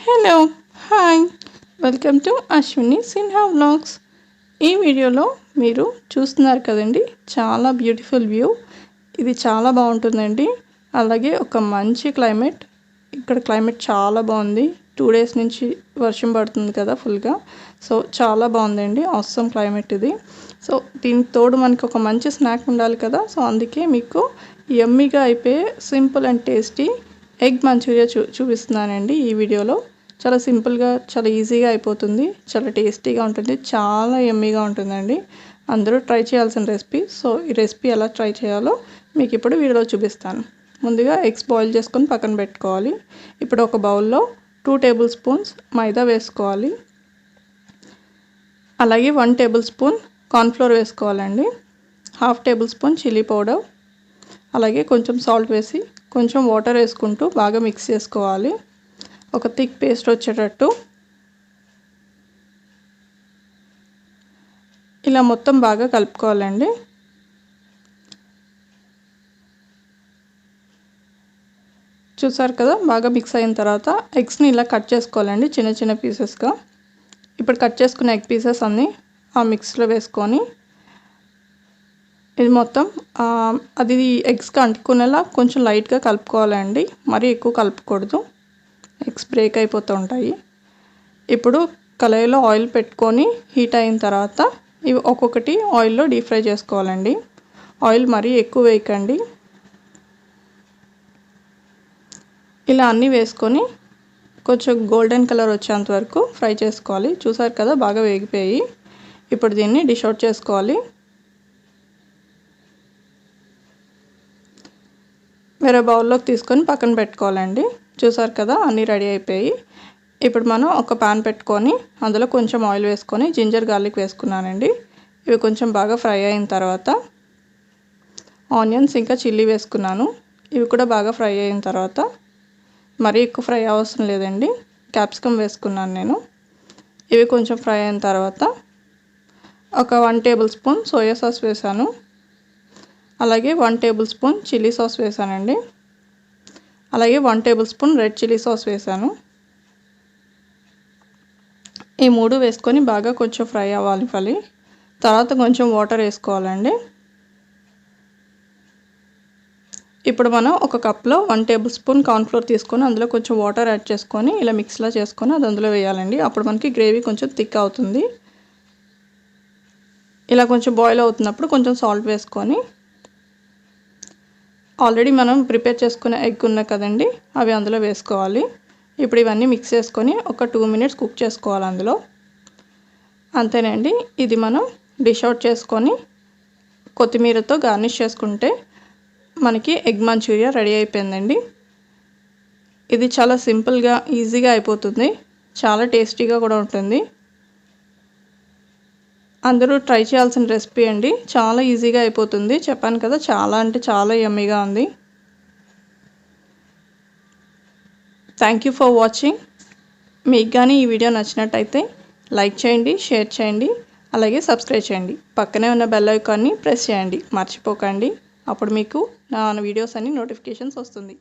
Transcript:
Hello hi welcome to Ashwini Sinha vlogs. ఈ వీడియోలో మీరు చూస్తున్నారు కదండి, చాలా బ్యూటిఫుల్ వ్యూ. ఇది చాలా బాగుంటుందండి. అలాగే ఒక మంచి క్లైమేట్. ఇక్కడ క్లైమేట్ చాలా బాగుంది. 2 days నుంచి వర్షం పడుతుంది కదా ఫుల్గా. సో చాలా బాగుందండి, ఆసమ్ క్లైమేట్ ఇది. సో దీనికి తోడు మనకి ఒక మంచి స్నాక్ ఉండాలి కదా. సో అందుకే మీకు యమ్మీగా అయిపోయే simple and tasty egg manchuria చూపిస్తున్నానండి ఈ వీడియోలో. చాలా సింపుల్గా, చాలా ఈజీగా అయిపోతుంది, చాలా టేస్టీగా ఉంటుంది, చాలా యమ్మీగా ఉంటుందండి. అందరూ ట్రై చేయాల్సిన రెసిపీ. సో ఈ రెసిపీ ఎలా ట్రై చేయాలో మీకు ఇప్పుడు వీడియోలో చూపిస్తాను. ముందుగా ఎగ్స్ బాయిల్ చేసుకొని పక్కన పెట్టుకోవాలి. ఇప్పుడు ఒక బౌల్లో 2 tablespoons మైదా వేసుకోవాలి. అలాగే 1 tablespoon కార్న్ఫ్లోర్ వేసుకోవాలండి. 1/2 tablespoon చిల్లీ పౌడర్, అలాగే కొంచెం సాల్ట్ వేసి కొంచెం వాటర్ వేసుకుంటూ బాగా మిక్స్ చేసుకోవాలి. ఒక థిక్ పేస్ట్ వచ్చేటట్టు ఇలా మొత్తం బాగా కలుపుకోవాలండి. చూసారు కదా, బాగా మిక్స్ అయిన తర్వాత ఎగ్స్ని ఇలా కట్ చేసుకోవాలండి చిన్న చిన్న పీసెస్గా. ఇప్పుడు కట్ చేసుకున్న ఎగ్ పీసెస్ అన్నీ ఆ మిక్స్లో వేసుకొని ఇది మొత్తం అది ఎగ్స్కి అంటుకునేలా కొంచెం లైట్గా కలుపుకోవాలండి, మరీ ఎక్కువ కలుపుకూడదు, ఎగ్స్ బ్రేక్ అయిపోతూ ఉంటాయి. ఇప్పుడు కళాయిలో ఆయిల్ పెట్టుకొని హీట్ అయిన తర్వాత ఇవి ఒక్కొక్కటి ఆయిల్లో డీప్ ఫ్రై చేసుకోవాలండి. ఆయిల్ మరీ ఎక్కువ వేయకండి. ఇలా అన్నీ వేసుకొని కొంచెం గోల్డెన్ కలర్ వచ్చేంత వరకు ఫ్రై చేసుకోవాలి. చూసారు కదా, బాగా వేగిపోయి. ఇప్పుడు దీన్ని డిష్ అవుట్ చేసుకోవాలి. వేరే బౌల్లోకి తీసుకొని పక్కన పెట్టుకోవాలండి. చూసారు కదా, అన్నీ రెడీ అయిపోయి. ఇప్పుడు మనం ఒక పాన్ పెట్టుకొని అందులో కొంచెం ఆయిల్ వేసుకొని జింజర్ గార్లిక్ వేసుకున్నానండి. ఇవి కొంచెం బాగా ఫ్రై అయిన తర్వాత ఆనియన్స్ ఇంకా చిల్లీ వేసుకున్నాను. ఇవి కూడా బాగా ఫ్రై అయిన తర్వాత, మరీ ఎక్కువ ఫ్రై అవసరం లేదండి, క్యాప్సికమ్ వేసుకున్నాను నేను. ఇవి కొంచెం ఫ్రై అయిన తర్వాత ఒక 1 tablespoon సోయా సాస్ వేసాను. అలాగే 1 tablespoon చిల్లీ సాస్ వేసానండి. అలాగే 1 tablespoon రెడ్ చిల్లీ సాస్ వేసాను. ఈ 3 వేసుకొని బాగా కొంచెం ఫ్రై అవ్వాలి. తర్వాత కొంచెం వాటర్ వేసుకోవాలండి. ఇప్పుడు మనం ఒక కప్లో 1 tablespoon కార్న్ఫ్లోర్ తీసుకొని అందులో కొంచెం వాటర్ యాడ్ చేసుకొని ఇలా మిక్స్లా చేసుకొని అది అందులో వేయాలండి. అప్పుడు మనకి గ్రేవీ కొంచెం థిక్ అవుతుంది. ఇలా కొంచెం బాయిల్ అవుతున్నప్పుడు కొంచెం సాల్ట్ వేసుకొని ఆల్రెడీ మనం ప్రిపేర్ చేసుకున్న ఎగ్ ఉన్నాయి కదండి, అవి అందులో వేసుకోవాలి. ఇప్పుడు ఇవన్నీ మిక్స్ చేసుకొని ఒక 2 minutes కుక్ చేసుకోవాలి అందులో. అంతేనండి, ఇది మనం డిష్ అవుట్ చేసుకొని కొత్తిమీరతో గార్నిష్ చేసుకుంటే మనకి ఎగ్ మంచూరియా రెడీ అయిపోయిందండి. ఇది చాలా సింపుల్గా, ఈజీగా అయిపోతుంది, చాలా టేస్టీగా కూడా ఉంటుంది. అందరూ ట్రై చేయాల్సిన రెసిపీ అండి, చాలా ఈజీగా అయిపోతుంది. చెప్పాను కదా, చాలా అంటే చాలా యమ్మీగా ఉంది. Thank you for watching. మీకు కానీ ఈ వీడియో నచ్చినట్టయితే లైక్ చేయండి, షేర్ చేయండి, అలాగే సబ్స్క్రైబ్ చేయండి. పక్కనే ఉన్న బెల్ ఐకాన్ని ప్రెస్ చేయండి, మర్చిపోకండి. అప్పుడు మీకు నా వీడియోస్ అన్ని నోటిఫికేషన్స్ వస్తుంది.